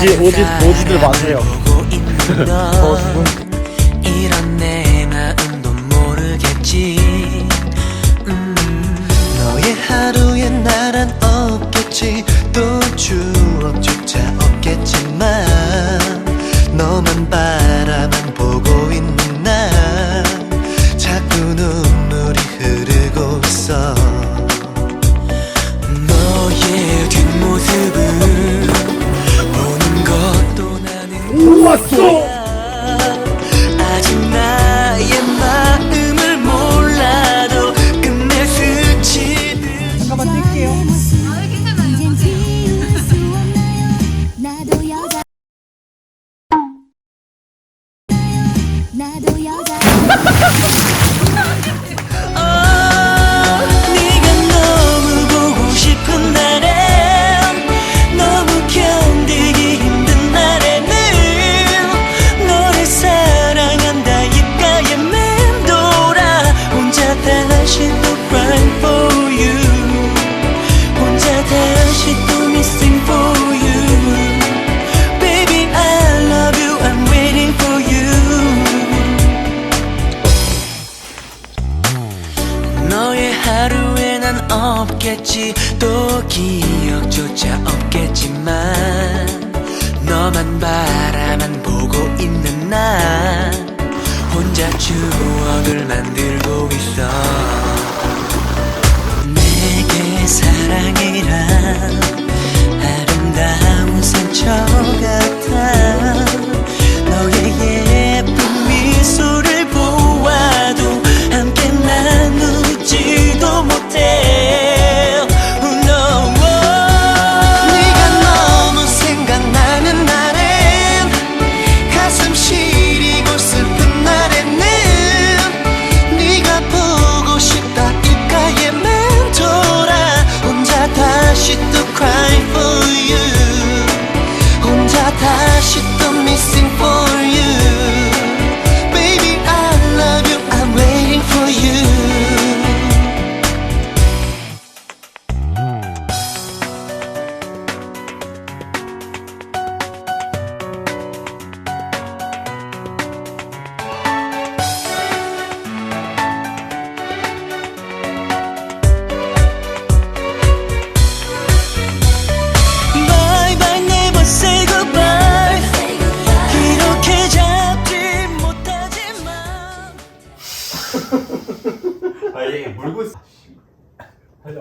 오지들 많으세요. 이런 내 마음도 모르겠지. 너의 하루에 나란 없겠지. 또 추억조차 없겠지만 너만 바라만 보고 있는 나 자꾸 눈물이 흐르고 있어. 너의 뒷모습을 보는 것도 나는 왔어. 아직 나의 마음을 몰라도 끝내 스치듯. 잠깐만 뛸게요. 나도 여자. 네가 너무 보고 싶은 날엔 너무 견디기 힘든 날에는 너를 사랑한다 입가에 맴돌아 혼자 다시 또 crying for you 혼자 다시 또 missing for you Baby I love you I'm waiting for you 너의 하루에 난 없겠지 또 기억조차 없겠지만 너만 바라만 보고 있는 나 혼자 추억을 만들고 있어. 내게 사랑이란 아름다운 상처 같아. 너의 예쁜 미소를 보아도 함께 나누지도 못해. No. 네가 너무 생각나는 날엔 가슴 시리고 슬픈 날에는 네가 보고 싶다 입가에 맴돌아 혼자 다시 또 cry for you 혼자 다시 또 missing for you Baby I love you I'm waiting for you Bye bye never say goodbye 이렇게 잡지 못하지만 아, 얘 물고 있어. 하자.